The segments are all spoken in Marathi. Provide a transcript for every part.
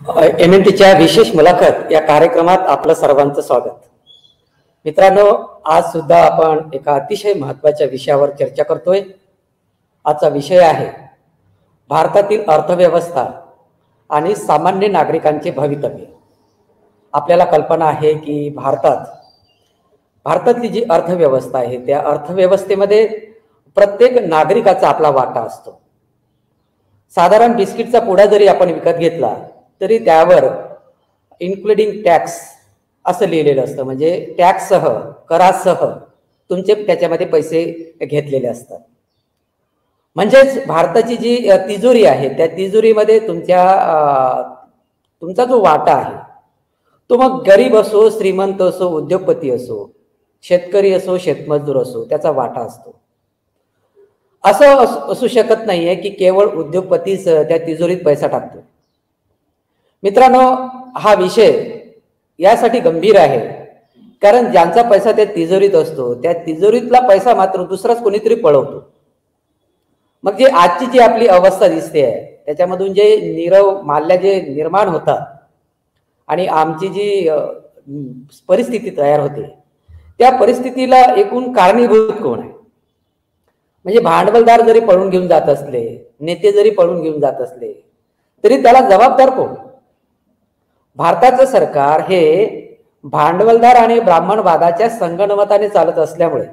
MNTच्या विशेष मुलाखत या कार्यक्रमात आपलं सर्वांचं स्वागत. मित्रांनो, आज सुद्धा आपण एका अतिशय महत्त्वाच्या विषयावर चर्चा करतोय. आजचा विषय आहे भारतातील अर्थव्यवस्था आणि सामान्य नागरिकांचे भवितव्य. आपल्याला कल्पना आहे की भारतातली जी अर्थव्यवस्था आहे त्या अर्थव्यवस्थेमध्ये प्रत्येक नागरिकाचा आपला वाटा असतो. साधारण बिस्किटचा पुडा जरी आपण विकत घेतला तरी त्यावर इन्क्लुडिंग टॅक्स असं लिहिलेलं असतं, म्हणजे टॅक्ससह, करासह तुमचे त्याच्यामध्ये पैसे घेतलेले असतात. म्हणजेच भारताची जी तिजोरी आहे त्या तिजोरीमध्ये तुमचा जो वाटा आहे तो मग गरीब असो, श्रीमंत असो, उद्योगपती असो, शेतकरी असो, शेतमजूर असो, त्याचा वाटा असतो. असं असू शकत नाहीये की केवळ उद्योगपतीच त्या तिजोरीत पैसा टाकतो. मित्रांनो, हा विषय यासाठी गंभीर आहे कारण ज्यांचा पैसा त्या तिजोरीत असतो त्या तिजोरीतला पैसा मात्र दुसराच कोणीतरी पळवतो. मग जे आजची जी आपली अवस्था दिसते आहे त्याच्यामधून जे नीरव माल्य जे निर्माण होतात आणि आमची जी परिस्थिती तयार होते त्या परिस्थितीला एकूण कारणीभूत कोण आहे? म्हणजे भांडवलदार जरी पळून घेऊन जात असले, नेते जरी पळून घेऊन जात असले तरी त्याला जबाबदार कोण? भारताचं सरकार हे भांडवलदार आणि ब्राह्मणवादाच्या संगनमताने चालत असल्यामुळे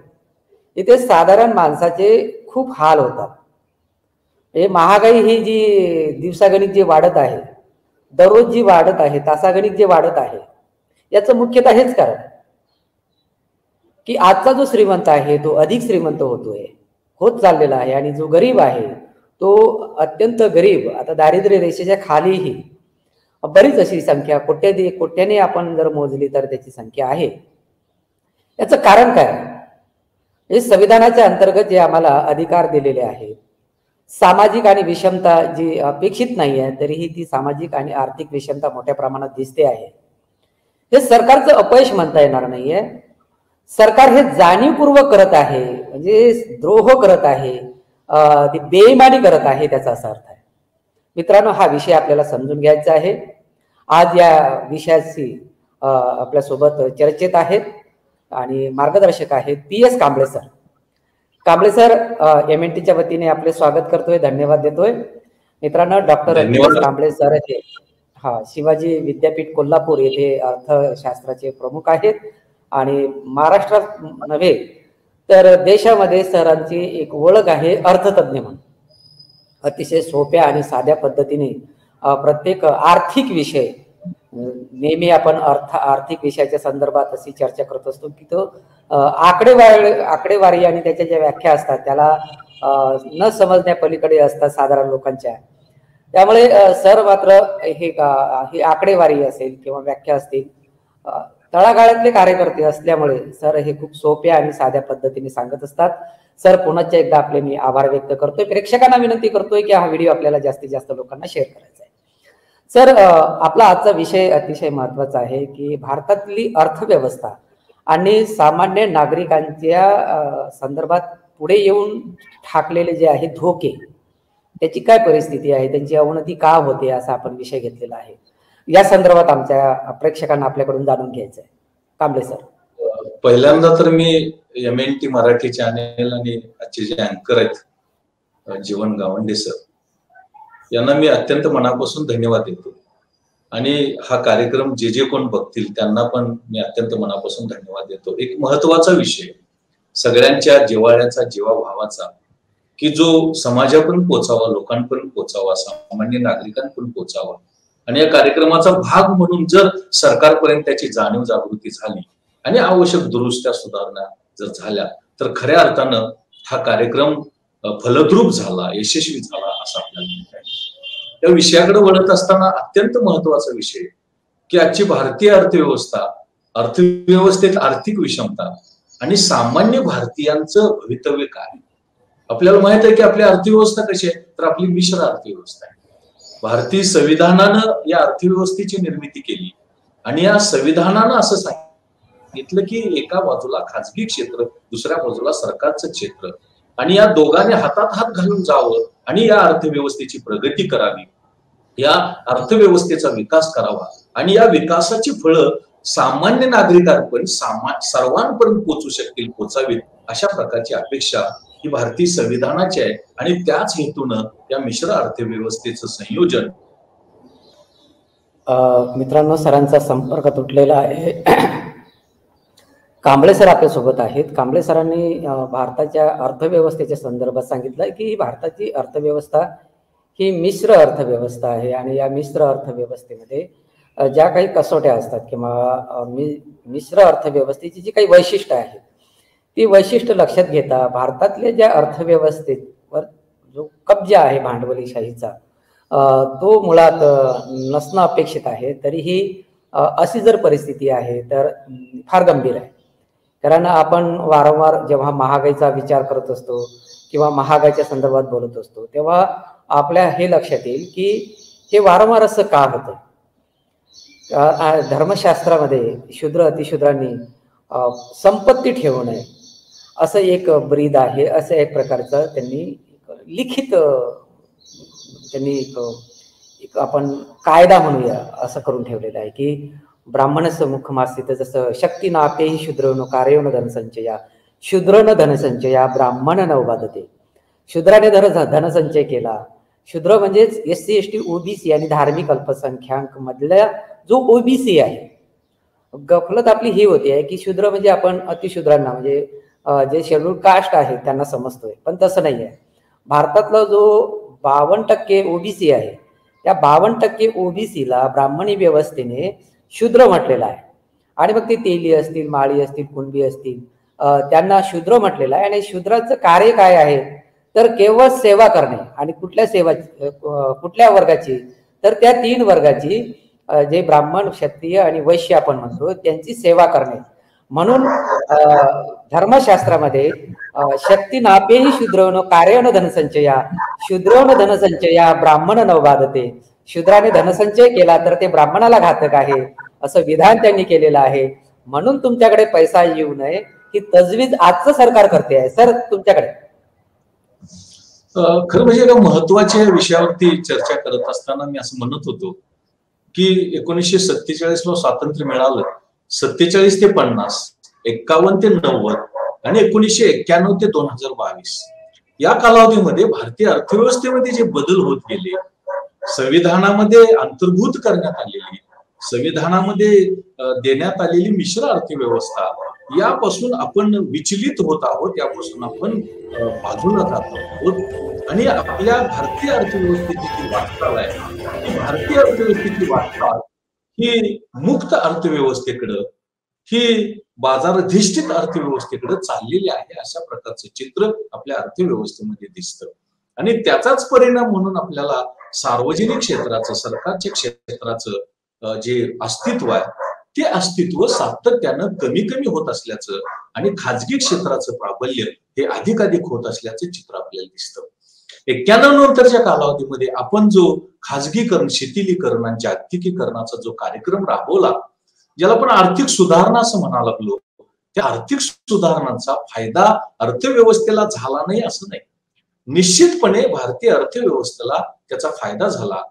इथे साधारण माणसाचे खूप हाल होतात. हे महागाई ही जी दिवसागणिक जी वाढत आहे, दररोज जी वाढत आहे, तासागणिक जे वाढत आहे, याचं मुख्यतः हेच कारण की आजचा जो श्रीमंत आहे तो अधिक श्रीमंत होत चाललेला आहे आणि जो गरीब आहे तो अत्यंत गरीब, आता दारिद्र्य रेषेच्या खालीही बरीच अशी संख्या कोट्याने आपण जर मोजली तर त्याची संख्या आहे. याचं कारण काय? हे संविधानाच्या अंतर्गत जे आम्हाला अधिकार दिलेले आहेत, सामाजिक आणि विषमता जी अपेक्षित नाही आहे तरीही ती सामाजिक आणि आर्थिक विषमता मोठ्या प्रमाणात दिसते आहे. हे सरकारचं अपयश म्हणता येणार नाहीये. सरकार हे जाणीवपूर्वक करत आहे, म्हणजे द्रोह करत आहे, ती बेईमानी करत आहे, त्याचा असा अर्थ आहे. मित्रांनो, हा विषय आपल्याला समजून घ्यायचा आहे. आज या विषयाची आपल्यासोबत चर्चेत आहेत आणि मार्गदर्शक आहेत PS Kamble sir. Kamble sir, MNTच्या वतीने आपले स्वागत करतोय, धन्यवाद देतोय. मित्रांनो, डॉक्टर PS कांबळे सर हे शिवाजी विद्यापीठ कोल्हापूर येथे अर्थशास्त्राचे प्रमुख आहेत आणि महाराष्ट्रात नव्हे तर देशामध्ये सरांची एक ओळख आहे अर्थतज्ञ म्हणून. अतिशय सोप्या आणि साध्या पद्धतीने प्रत्येक आर्थिक विषय, नेहमी आपण आर्थिक विषयाच्या संदर्भात अशी चर्चा करत असतो की तो आकडेवारी आणि त्याच्या ज्या व्याख्या असतात त्याला न समजण्या पलीकडे असतात साधारण लोकांच्या. त्यामुळे सर मात्र ही आकडेवारी असेल किंवा व्याख्या असतील, तळागाळातले कार्यकर्ते असल्यामुळे सर हे खूप सोप्या आणि साध्या पद्धतीने सांगत असतात. सर, पुन्हा एकदा आपले मी आभार व्यक्त करतोय. प्रेक्षकांना विनंती करतोय की हा व्हिडिओ आपल्याला जास्तीत जास्त लोकांना शेअर करायचा आहे. सर, आपला आजचा विषय अतिशय महत्वाचा आहे की भारतातली अर्थव्यवस्था आणि सामान्य नागरिकांच्या संदर्भात पुढे येऊन ठाकलेले जे आहे धोके, त्याची काय परिस्थिती आहे, त्यांची अवनती का होते, असा आपण विषय घेतलेला आहे. या संदर्भात आमच्या प्रेक्षकांना आपल्याकडून जाणून घ्यायचं आहे. कांबळे सर. पहिल्यांदा तर मी MNT मराठी चॅनेल आणि आजचे जे अँकर आहेत जीवन गावंडे सर, यांना मी अत्यंत मनापासून धन्यवाद देतो आणि हा कार्यक्रम जे कोण बघतील त्यांना पण मी अत्यंत मनापासून धन्यवाद देतो. एक महत्वाचा विषय सगळ्यांच्या जिव्हाळ्याचा, जीवाभावाचा, की जो समाजापर्यंत पोचावा, लोकांपर्यंत पोचावा, सामान्य नागरिकांपर्यंत पोचावा आणि या कार्यक्रमाचा भाग म्हणून जर सरकारपर्यंत त्याची जाणीव जागृती झाली आणि आवश्यक दुरुस्त्या, सुधारणा जर झाल्या तर खऱ्या अर्थानं हा कार्यक्रम फलद्रूप झाला, यशस्वी झाला असं आपल्याला म्हणता येईल. त्या विषयाकडे वळत असताना अत्यंत महत्वाचा विषय की आजची भारतीय अर्थव्यवस्थेत आर्थिक विषमता आणि सामान्य भारतीयांचं भवितव्य काय. आपल्याला माहित आहे की आपली अर्थव्यवस्था कशी आहे, तर आपली मिश्र अर्थव्यवस्था आहे. भारतीय संविधानानं या अर्थव्यवस्थेची निर्मिती केली आणि या संविधानानं असं सांगितलं की एका बाजूला खाजगी क्षेत्र, दुसऱ्या बाजूला सरकारचं क्षेत्र, आणि या दोघांनी हातात हात घालून जावं आणि या अर्थव्यवस्थेची प्रगती करावी. या अर्थव्यवस्थेचा विकास करावा आणि या विकासाची फळं सामान्य नागरिकांपर्यंत सर्वांपर्यंत पोहोचू शकतील, पोचावीत अशा प्रकारची अपेक्षा ही भारतीय संविधानाची आहे. आणि त्याच हेतूनं या मिश्र अर्थव्यवस्थेचं संयोजन. मित्रांनो, सरांचा संपर्क तुटलेला आहे. कांबळे सर आपल्या सोबत आहेत. कांबळे सरांनी भारताच्या अर्थव्यवस्थेच्या संदर्भात सांगितलं की भारताची अर्थव्यवस्था ही मिश्र अर्थव्यवस्था आहे आणि या मिश्र अर्थव्यवस्थेमध्ये ज्या काही कसोट्या असतात किंवा मिश्र अर्थव्यवस्थेची जी काही वैशिष्ट्य आहेत ती वैशिष्ट्य लक्षात घेता भारतातल्या ज्या अर्थव्यवस्थेवर जो कब्जा आहे भांडवलीशाहीचा तो मुळात नसणं अपेक्षित आहे. तरीही अशी जर परिस्थिती आहे तर फार गंभीर आहे. कारण आपण वारंवार जेव्हा महागाईचा विचार करत असतो किंवा महागाईच्या संदर्भात बोलत असतो तेव्हा आपल्या हे लक्षात येईल की हे वारंवार असं का होतं. धर्मशास्त्रामध्ये शूद्र अतिशूद्रांनी संपत्ती ठेवू नये असं एक ब्रीद आहे. असं एक प्रकारचं त्यांनी लिखित त्यांनी एक आपण कायदा म्हणूया असं करून ठेवलेलं आहे की ब्राह्मणस्य मुखमास्थित, जसं शक्ती नापेही शूद्रनो कार्यो न धनसंचया, शूद्र न धनसंचया ब्राह्मण न उपादते. शूद्राने धनसंचय केला. शूद्र म्हणजेच SC ST OBC आणि धार्मिक अल्पसंख्याक मधल्या जो OBC आहे. गफलत आपली ही होती आहे की शूद्र म्हणजे आपण अतिशूद्रांना म्हणजे जे शेड्यूल कास्ट आहे त्यांना समजतोय, पण तसं नाही आहे. भारतातला जो 52% OBC आहे त्या 52% OBCला ब्राह्मणी व्यवस्थेने शूद्र म्हटलेलं आहे. आणि मग ते तेली असतील, माळी असतील, कुणबी असतील, त्यांना शूद्र म्हटलेलं आहे. आणि शूद्राचं कार्य काय आहे तर केवळ सेवा करणे. आणि कुठल्या वर्गाची तर त्या 3 वर्गाची, जे ब्राह्मण, क्षत्रिय आणि वैश्य आपण म्हणतो, त्यांची सेवा करणे. म्हणून धर्मशास्त्रामध्ये शक्ती नापेही शूद्रनो कार्य न धनसंचया, शूद्रो न धनसंचया ब्राह्मण न बाधते. शूद्राने धनसंचय केला तर ते ब्राह्मणाला घातक आहे असं विधान त्यांनी केलेलं आहे. म्हणून तुमच्याकडे पैसा येऊ नये ही तजवीज आजचं सरकार करते आहे. सर, तुमच्याकडे खरं म्हणजे एका महत्वाच्या विषयावरती चर्चा करत असताना मी असं म्हणत होतो की 1947ला स्वातंत्र्य मिळालं. 47 ते 50, 51 ते 90 आणि 1991 ते 2022 या कालावधीमध्ये भारतीय अर्थव्यवस्थेमध्ये जे बदल होत गेले, संविधानामध्ये अंतर्भूत करण्यात आलेली, संविधानामध्ये देण्यात आलेली मिश्र अर्थव्यवस्था, यापासून आपण विचलित होत आहोत, यापासून आपण बाजूला जात आहोत. आणि आपल्या भारतीय अर्थव्यवस्थेची जी वाटचाल आहे ती भारतीय अर्थव्यवस्थेची वाटचाल ही मुक्त अर्थव्यवस्थेकडं, ही बाजाराधिष्ठित अर्थव्यवस्थेकडे चाललेली आहे, अशा प्रकारचं चित्र आपल्या अर्थव्यवस्थेमध्ये दिसतं. आणि त्याचाच परिणाम म्हणून आपल्याला सार्वजनिक क्षेत्राचं, सरकारच्या क्षेत्राचं जे अस्तित्व आहे ते अस्तित्व सातत्यानं कमी कमी होत असल्याचं आणि खाजगी क्षेत्राचं प्राबल्य हे अधिकाधिक होत असल्याचं चित्र आपल्याला दिसतं. 91 नंतरच्या कालावधीमध्ये आपण जो खाजगीकरण, शिथिलीकरण आणि जागतिकीकरणाचा जो कार्यक्रम राबवला, ज्याला आपण आर्थिक सुधारणा असं म्हणायला लागलो, त्या आर्थिक सुधारणांचा फायदा अर्थव्यवस्थेला झाला नाही असं नाही. निश्चितपणे भारतीय अर्थव्यवस्थेला त्याचा फायदा झाला.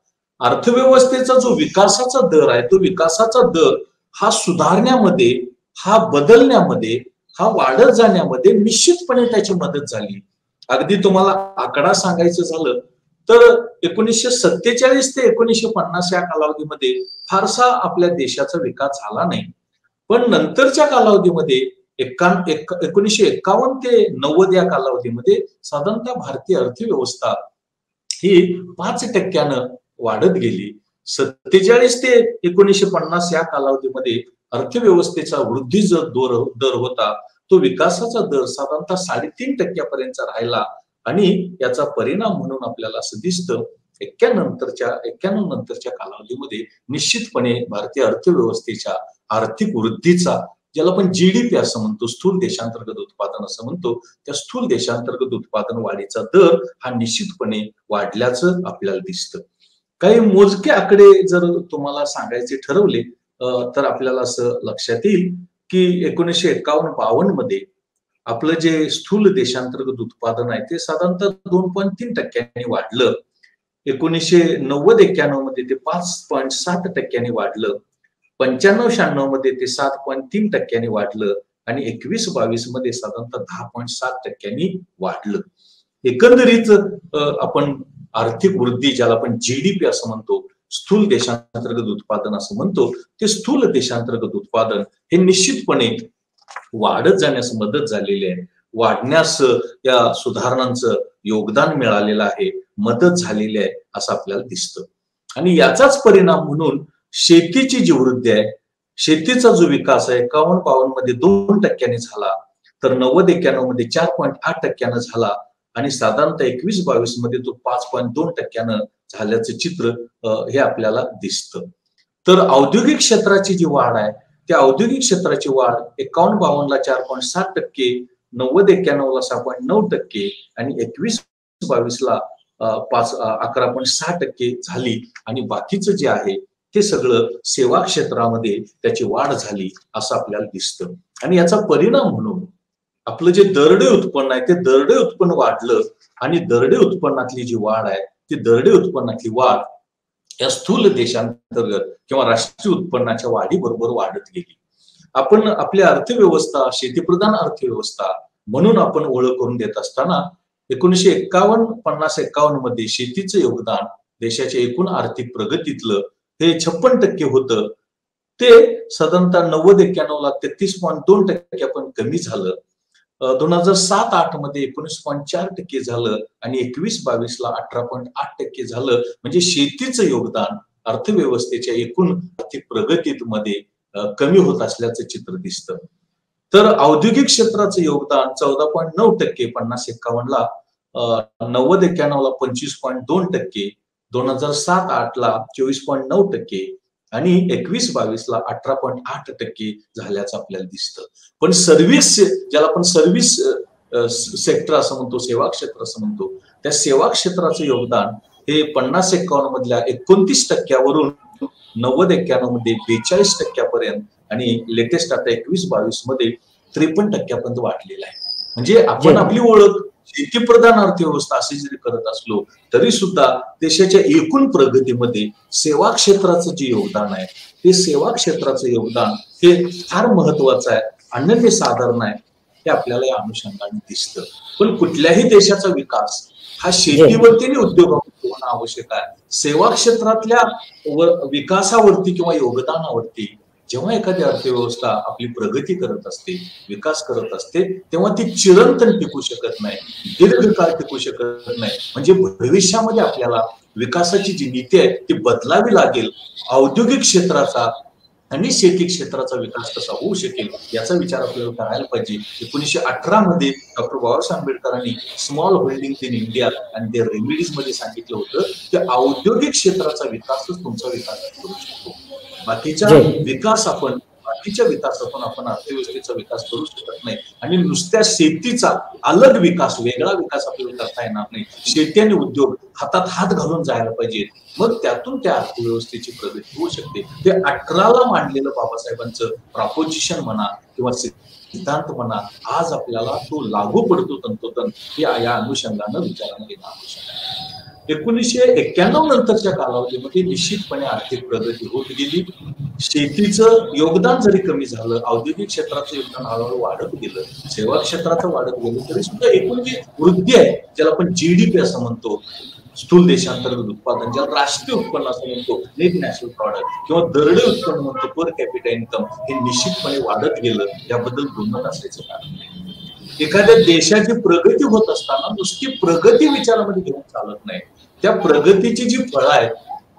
अर्थव्यवस्थेचा जो विकासाचा दर आहे तो विकासाचा दर हा सुधारण्यामध्ये, हा बदलण्यामध्ये, हा वाढत जाण्यामध्ये निश्चितपणे त्याची मदत झाली. अगदी तुम्हाला आकडा सांगायचं झालं तर 1947 ते 1950 या कालावधीमध्ये फारसा आपल्या देशाचा विकास झाला नाही. पण नंतरच्या कालावधीमध्ये 1951 ते 90 या कालावधीमध्ये साधारणतः भारतीय अर्थव्यवस्था ही 5% वाढत गेली. 47 ते 1950 या कालावधीमध्ये अर्थव्यवस्थेचा वृद्धी दर होता तो विकासाचा दर साधारणतः 3.5% राहिला. आणि याचा परिणाम म्हणून आपल्याला असं दिसतं 91 नंतरच्या कालावधीमध्ये निश्चितपणे भारतीय अर्थव्यवस्थेच्या आर्थिक वृद्धीचा, ज्याला आपण GDP असं म्हणतो, स्थूल देशांतर्गत उत्पादन असं म्हणतो, त्या स्थूल देशांतर्गत उत्पादन वाढीचा दर हा निश्चितपणे वाढल्याचं आपल्याला दिसतं. काही मोजके आकडे जर तुम्हाला सांगायचे ठरवले तर आपल्याला असं लक्षात येईल की 1951-52 मध्ये आपलं जे स्थूल देशांतर्गत उत्पादन आहे ते साधारणतः 2.3% वाढलं. 1990-91 मध्ये ते 5.7% वाढलं, 95-96 मध्ये ते 7.3% वाढलं आणि 21-22 मध्ये साधारणतः 10.7% वाढलं. एकंदरीत आपण आर्थिक वृद्धी, ज्याला आपण जीडीपी असं म्हणतो, स्थूल देशांतर्गत उत्पादन असं म्हणतो, ते स्थूल देशांतर्गत उत्पादन हे निश्चितपणे वाढत जाण्यास मदत झालेली आहे, वाढण्यास या सुधारणांचं योगदान मिळालेलं आहे, मदत झालेली आहे असं आपल्याला दिसतं. आणि याचाच परिणाम म्हणून शेतीची जी वृद्धी आहे, शेतीचा जो विकास आहे 51-52 मध्ये 2% झाला, तर 90-91 मध्ये 4.8% झाला आणि साधारणतः 21-22 मध्ये तो 5.2% झाल्याचं चित्र हे आपल्याला दिसतं. तर औद्योगिक क्षेत्राची जी वाढ आहे, त्या औद्योगिक क्षेत्राची वाढ 51-52 ला 4.7%, 90-91 ला 6.9% आणि 21-22 ला 11.6% झाली. आणि बाकीचं जे आहे ते सगळं सेवा क्षेत्रामध्ये त्याची वाढ झाली असं आपल्याला दिसतं. आणि याचा परिणाम म्हणून आपलं जे दरडे उत्पन्न आहे ते दरडे उत्पन्न वाढलं आणि दरडे उत्पन्नातली जी वाढ आहे ती दरडे उत्पन्नातली वाढ या स्थूल देशांतर्गत किंवा राष्ट्रीय उत्पन्नाच्या वाढीबरोबर वाढत गेली. आपण आपली अर्थव्यवस्था शेतीप्रधान अर्थव्यवस्था म्हणून आपण ओळख करून देत असताना 1951-51 मध्ये शेतीचं योगदान देशाच्या एकूण आर्थिक प्रगतीतलं हे 56% होतं, ते साधारणतः 90-91 ला 33.2% पण कमी झालं. 2007-08 मध्ये 19.4% झालं आणि 21-22 ला 18.8% झालं. म्हणजे शेतीचं योगदान अर्थव्यवस्थेच्या एकूण आर्थिक प्रगतीमध्ये कमी होत असल्याचं चित्र दिसतं. तर औद्योगिक क्षेत्राचं योगदान 14.9%, 50-51 ला, 90-91 ला 25.2%, 2007-08 ला 24.9% आणि 21-22 ला 18.8% झाल्याचं आपल्याला दिसतं. पण सर्व्हिस, ज्याला आपण सर्व्हिस सेक्टर असं म्हणतो, सेवा क्षेत्र असं म्हणतो, त्या सेवा क्षेत्राचं योगदान हे 50-51 मधल्या 29% वरून 90-91 मध्ये 42% पर्यंत आणि लेटेस्ट आता 21-22 मध्ये 53% पर्यंत वाढलेलं आहे. म्हणजे आपण आपली ओळख शेतीप्रधान अर्थव्यवस्था अशी जरी करत असलो तरी सुद्धा देशाच्या एकूण प्रगतीमध्ये सेवा क्षेत्राचं जे योगदान आहे ते सेवा क्षेत्राचं योगदान हे फार महत्वाचं आहे, अनन्यसाधारण आहे, हे आपल्याला या अनुषंगाने दिसतं. पण कुठल्याही देशाचा विकास हा शेतीवरती आणि उद्योगावरती होणं आवश्यक आहे. सेवा क्षेत्रातल्या विकासावरती किंवा योगदानावरती जेव्हा एखादी अर्थव्यवस्था आपली प्रगती करत असते, विकास करत असते, तेव्हा ती चिरंतन टिकू शकत नाही, दीर्घकाळ टिकू शकत नाही. म्हणजे भविष्यामध्ये आपल्याला विकासाची जी नीती आहे ती बदलावी लागेल. औद्योगिक क्षेत्राचा आणि शेती क्षेत्राचा विकास कसा होऊ शकेल याचा विचार आपल्याला करायला पाहिजे. 1918 मध्ये डॉक्टर बाबासाहेब आंबेडकरांनी स्मॉल होल्डिंग इन इंडिया आणि ते रेमिडीज मध्ये सांगितलं होतं की औद्योगिक क्षेत्राचा विकासच तुमचा विकास करू शकतो. बाकीच्या विकासातून आपण अर्थव्यवस्थेचा विकास करू शकत नाही. आणि नुसत्या शेतीचा अलग विकास, वेगळा विकास आपल्याला करता येणार नाही. शेती आणि उद्योग हातात हात घालून जायला पाहिजे, मग त्यातून त्या अर्थव्यवस्थेची प्रगती होऊ शकते. ते 18ला मांडलेलं बाबासाहेबांचं प्रपोजिशन म्हणा किंवा सिद्धांत म्हणा, आज आपल्याला तो लागू पडतो तंतोतंत, हे या अनुषंगानं विचारामध्ये घेणं आवश्यक आहे. 1991 नंतरच्या कालावधीमध्ये निश्चितपणे आर्थिक प्रगती होत गेली. शेतीचं योगदान जरी कमी झालं, औद्योगिक क्षेत्राचं योगदान हळूहळू वाढत गेलं, सेवा क्षेत्राचं वाढत गेलं, तरी सुद्धा एकूण जी वृद्धी आहे ज्याला आपण जीडीपी असं म्हणतो, स्थूल देशांतर्गत उत्पादन, ज्याला राष्ट्रीय उत्पन्न असं म्हणतो, नेट नॅशनल प्रॉडक्ट किंवा दरडे उत्पन्न म्हणतो, पर कॅपिटा इन्कम, हे निश्चितपणे वाढत गेलं. याबद्दल दुमत असायचं कारण नाही. एखाद्या देशाची प्रगती होत असताना नुसती प्रगती विचारामध्ये घेऊन चालत नाही. त्या प्रगतीची जी फळं आहेत,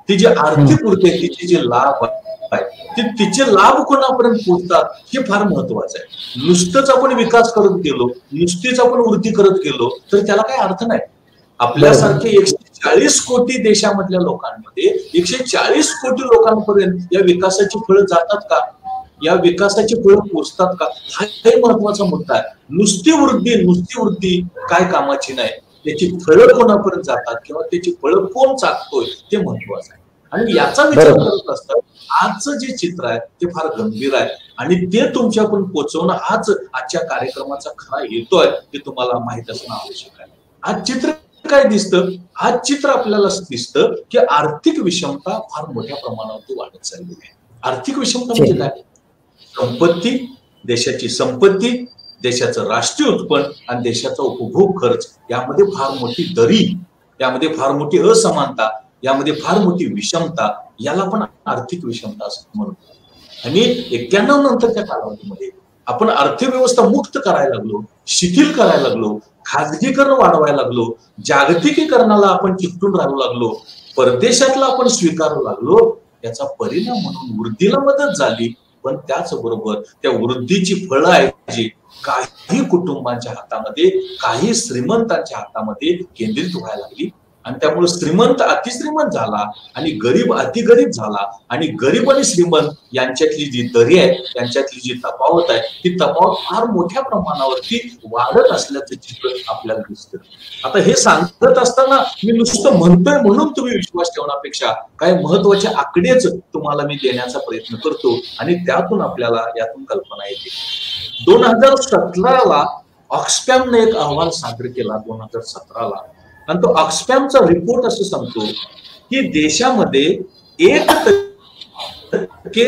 ती जी आर्थिक वृद्धी आहे, तिचे जे लाभ आहेत, तिचे लाभ कोणापर्यंत पोहोचतात हे फार महत्वाचं आहे. नुसतंच आपण विकास करत गेलो, नुसतीच आपण वृद्धी करत गेलो तर त्याला काही अर्थ नाही. आपल्यासारखे 140 कोटी देशामधल्या लोकांमध्ये 140 कोटी लोकांपर्यंत या विकासाची फळं जातात का, या विकासाची फळं पोहोचतात का, हा महत्वाचा मुद्दा आहे. नुसती वृद्धी काय कामाची नाही, त्याची फळं कोणापर्यंत जातात किंवा त्याची फळं कोण चाकतोय ते महत्वाचं आहे. आणि याचा विचार करत असताना आजचं जे चित्र आहे ते फार गंभीर आहे आणि ते तुमच्यापर्यंत पोहोचवणं हाच आजच्या कार्यक्रमाचा खरा हेतू आहे, हे तुम्हाला माहित असणं आवश्यक आहे. आज चित्र काय दिसतं, आज चित्र आपल्याला दिसतं की आर्थिक विषमता फार मोठ्या प्रमाणावरती वाढत चाललेली आहे. आर्थिक विषमता म्हणजे काय? संपत्ती, देशाची संपत्ती, देशाचं राष्ट्रीय उत्पन्न आणि देशाचा उपभोग खर्च यामध्ये फार मोठी दरी, यामध्ये फार मोठी असमानता, यामध्ये फार मोठी विषमता, याला पण आर्थिक विषमता असं म्हणून. आणि 91 नंतरच्या कालावधीमध्ये आपण अर्थव्यवस्था मुक्त करायला लागलो, शिथिल करायला लागलो, खाजगीकरण वाढवायला लागलो, जागतिकीकरणाला आपण चिकटून राहू लागलो, परदेशातला आपण स्वीकारू लागलो. याचा परिणाम म्हणून वृद्धीला मदत झाली, पण त्याचबरोबर त्या वृद्धीची फळं आहेत जी काही कुटुंबांच्या हातामध्ये, काही श्रीमंतांच्या हातामध्ये केंद्रित व्हायला लागली. आणि त्यामुळे श्रीमंत अतिश्रीमंत झाला आणि गरीब अतिगरीब झाला. आणि गरीब आणि श्रीमंत यांच्यातली जी दरी आहे, यांच्यातली जी तफावत आहे, ती तफावत फार मोठ्या प्रमाणावरती वाढत असल्याचं चित्र आपल्याला दिसतं. आता हे सांगत असताना मी नुसतं म्हणतोय म्हणून तुम्ही विश्वास ठेवण्यापेक्षा काही महत्वाचे आकडेच तुम्हाला मी देण्याचा प्रयत्न करतो आणि त्यातून आपल्याला यातून कल्पना येते. 2017ला ऑक्सफॅमने एक अहवाल सादर केला 2017ला, आणि तो ऑक्सफॅमचा रिपोर्ट असं सांगतो की देशामध्ये 1%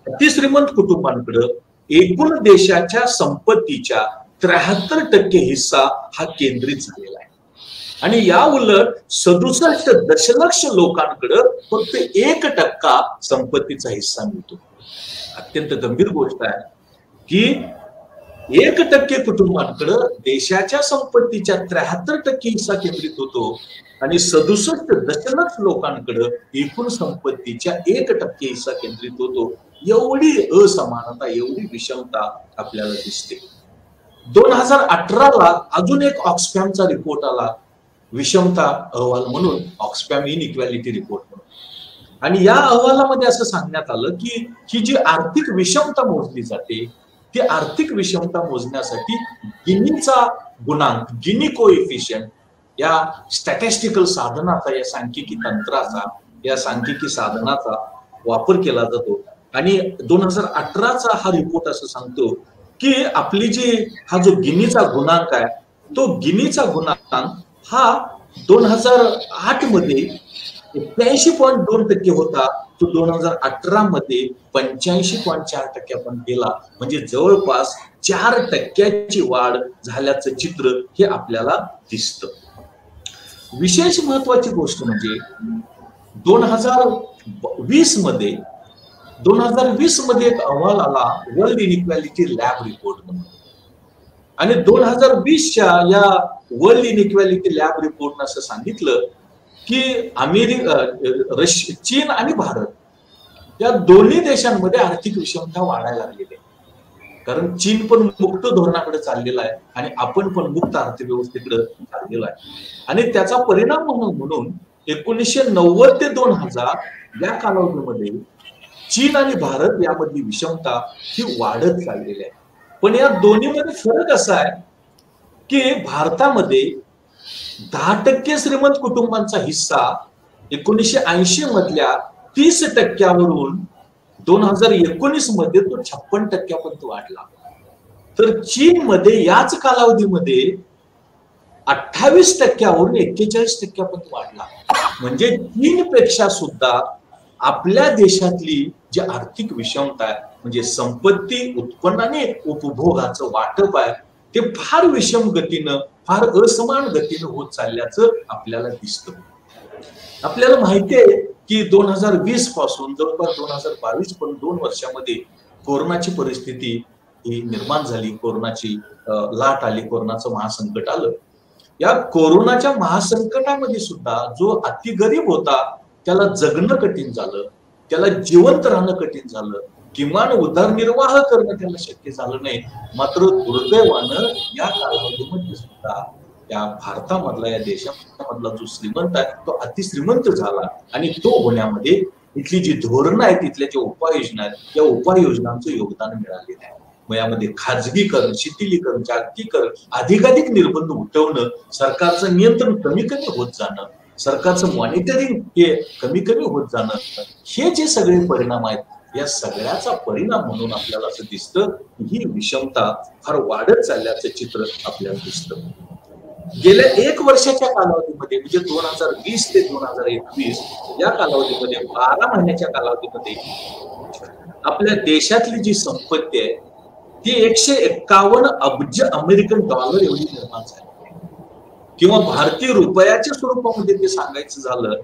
अतिश्रीमंत कुटुंबांकडे एकूण देशाच्या संपत्तीच्या 73% हिस्सा हा केंद्रित झालेला आहे. आणि या उलट 67 दशलक्ष लोकांकडे फक्त 1% संपत्तीचा हिस्सा मिळतो. अत्यंत गंभीर गोष्ट आहे की 1% कुटुंबांकडे देशाच्या संपत्तीच्या 73% हिस्सा केंद्रित होतो आणि 67 दशलक्ष लोकांकडे एकूण संपत्तीच्या 1% हिस्सा केंद्रित होतो. एवढी असमानता, एवढी विषमता आपल्याला दिसते. 2018ला अजून एक ऑक्सफॅमचा रिपोर्ट आला, विषमता अहवाल म्हणून, ऑक्सफॅम इनइक्वॅलिटी रिपोर्ट म्हणून. आणि या अहवालामध्ये असं सांगण्यात आलं की ही जी आर्थिक विषमता मोजली जाते, ती आर्थिक विषमता मोजण्यासाठी गिनीचा गुणांक, गिनी कोएफिशियंट या स्टॅटिस्टिकल साधनाचा, या सांख्यिकी तंत्राचा, या सांख्यिकी साधनाचा वापर केला जातो. आणि 2018चा हा रिपोर्ट असं सांगतो की आपली जी हा जो गिनीचा गुणांक आहे, तो गिनीचा गुणांक हा 2008 मध्ये 81.2% होता, तो 2018 मध्ये 85.4% आपण केला. म्हणजे जवळपास 4% वाढ झाल्याचं चित्र हे आपल्याला दिसतं. विशेष महत्वाची गोष्ट म्हणजे 2020 मध्ये एक अहवाल आला, वर्ल्ड इनइक्वॅलिटी लॅब रिपोर्ट म्हणून. आणि 2020च्या या वर्ल्ड इनइक्वॅलिटी लॅब रिपोर्टनं असं सांगितलं की चीन आणि भारत या दोन्ही देशांमध्ये आर्थिक विषमता वाढायला लागलेली आहे. कारण चीन पण मुक्त धोरणाकडे चाललेला आहे आणि आपण पण मुक्त अर्थव्यवस्थेकडे चाललेलो आहे. आणि त्याचा परिणाम म्हणून 1990 ते 2000 या कालावधीमध्ये चीन आणि भारत यामधली विषमता ही वाढत चाललेली आहे. पण या दोन्हीमध्ये फरक असा आहे की भारतामध्ये 10% श्रीमंत कुटुंबांचा हिस्सा 1980 मधल्या 30%वरून 2019 मध्ये तो 56% पर्यंत वाढला. तर चीन मध्ये याच कालावधीमध्ये 28%वरून 41% पर्यंत वाढला. म्हणजे चीनपेक्षा सुद्धा आपल्या देशातली जी आर्थिक विषमता आहे, म्हणजे संपत्ती, उत्पन्न आणि उपभोगाचं वाटप आहे, ते फार विषम गतीनं, फार असमान गतीनं होत चालल्याचं आपल्याला दिसतं. आपल्याला माहिती आहे की 2020 पासून जवळपास 2022 पण 2 वर्षामध्ये कोरोनाची परिस्थिती ही निर्माण झाली, कोरोनाची लाट आली, कोरोनाचं महासंकट आलं. या कोरोनाच्या महासंकटामध्ये सुद्धा जो अतिगरीब होता त्याला जगणं कठीण झालं, त्याला जिवंत राहणं कठीण झालं, किमान उदरनिर्वाह करणं त्याला शक्य झालं नाही. मात्र दुर्दैवानं या कालावधीमध्ये सुद्धा या भारतामधला, या देशामधला जो श्रीमंत आहे तो अतिश्रीमंत झाला. आणि तो होण्यामध्ये इथली जी धोरणं आहेत, तिथल्या ज्या उपाययोजना आहेत, या उपाययोजनांचं योगदान मिळालेलं आहे. मग यामध्ये खाजगीकरण, शिथिलीकरण, जागतिकीकरण, अधिकाधिक निर्बंध उठवणं, सरकारचं नियंत्रण कमी होत जाणं, सरकारचं मॉनिटरिंग हे कमी होत जाणं, हे जे सगळे परिणाम आहेत, या सगळ्याचा परिणाम म्हणून आपल्याला असं दिसतं की ही विषमता फार वाढत चालल्याचं चित्र आपल्याला दिसतं. गेल्या 1 वर्षाच्या कालावधीमध्ये म्हणजे 2020 ते 2021 या कालावधीमध्ये 12 महिन्याच्या कालावधीमध्ये आपल्या देशातली जी संपत्ती आहे ती 151 अब्ज अमेरिकन डॉलर एवढी निर्माण झाली, किंवा भारतीय रुपयाच्या स्वरूपामध्ये ते सांगायचं झालं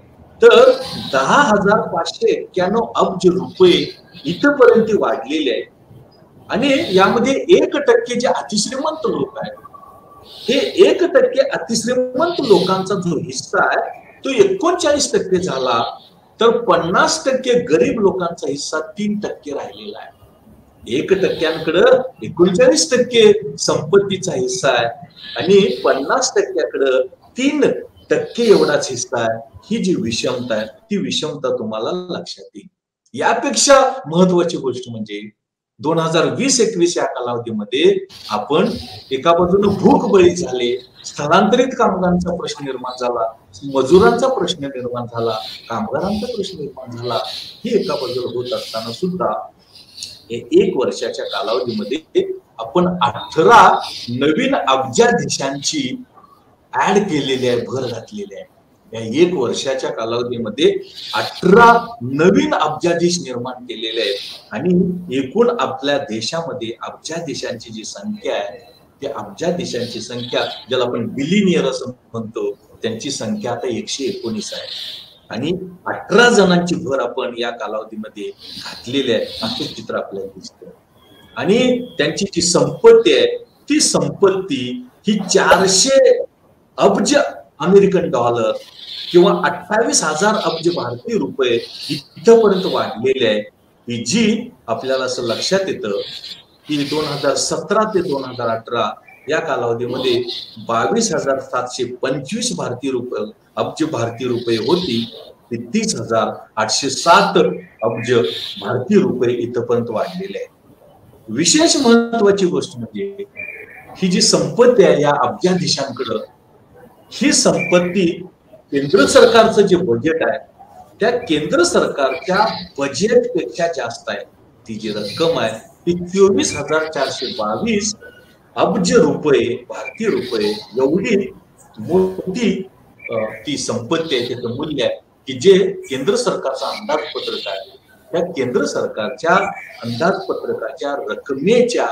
तर 10,591 अब्ज रुपये इथपर्यंत वाढलेले आहेत. आणि यामध्ये 1% जे अतिश्रीमंत लोक आहेत, हे 1% अतिश्रीमंत लोकांचा जो हिस्सा आहे तो 39% झाला, तर 50% गरीब लोकांचा हिस्सा 3% राहिलेला आहे. 1%कडं 39% संपत्तीचा हिस्सा आहे आणि 50%कडं 3% एवढाच हिस्सा आहे. ही जी विषमता आहे ती विषमता तुम्हाला लक्षात येईल. यापेक्षा महत्वाची गोष्ट म्हणजे 2020-21 या कालावधीमध्ये आपण एका बाजूने भूक बळी झाले, स्थलांतरित कामगारांचा प्रश्न निर्माण झाला, मजुरांचा प्रश्न निर्माण झाला, कामगारांचा प्रश्न निर्माण झाला. ही एका बाजूला होत असताना सुद्धा 1 वर्षाच्या कालावधीमध्ये आपण 18 नवीन अब्जाधीशांची ऍड केलेली आहे, भर घातलेली आहे. या 1 वर्षाच्या कालावधीमध्ये 18 नवीन अब्जाधीश निर्माण केलेले आहेत आणि एकूण आपल्या देशामध्ये अब्जाधीशांची जी संख्या आहे त्या अब्जाधीशांची संख्या, ज्याला आपण बिलिनियर असं म्हणतो, त्यांची संख्या आता 119 आहे आणि 18 जणांची भर आपण या कालावधीमध्ये घातलेली आहे असं चित्र आपल्याला दिसतं. आणि त्यांची जी संपत्ती आहे ती संपत्ती ही 400 अब्ज अमेरिकन डॉलर किंवा 28,000 अब्ज भारतीय रुपये इथपर्यंत वाढलेले आहे, की जी आपल्याला असं लक्षात येतं की 2017 ते 2018 या कालावधीमध्ये 22,725 अब्ज भारतीय रुपये होती, ती 30,807 अब्ज भारतीय रुपये इथपर्यंत वाढलेले आहे. विशेष महत्वाची गोष्ट म्हणजे ही जी संपत्ती आहे या अब्जाधीशांकडं, ही संपत्ती केंद्र सरकारचं जे बजेट आहे त्या केंद्र सरकारच्या बजेटपेक्षा जास्त आहे. ती जी रक्कम आहे ती 24,422 अब्ज रुपये भारतीय रुपये एवढी मोठी ती संपत्ती आहे, त्याचं मूल्य आहे की जे केंद्र सरकारचं अंदाजपत्रक आहे त्या केंद्र सरकारच्या अंदाजपत्रकाच्या रकमेच्या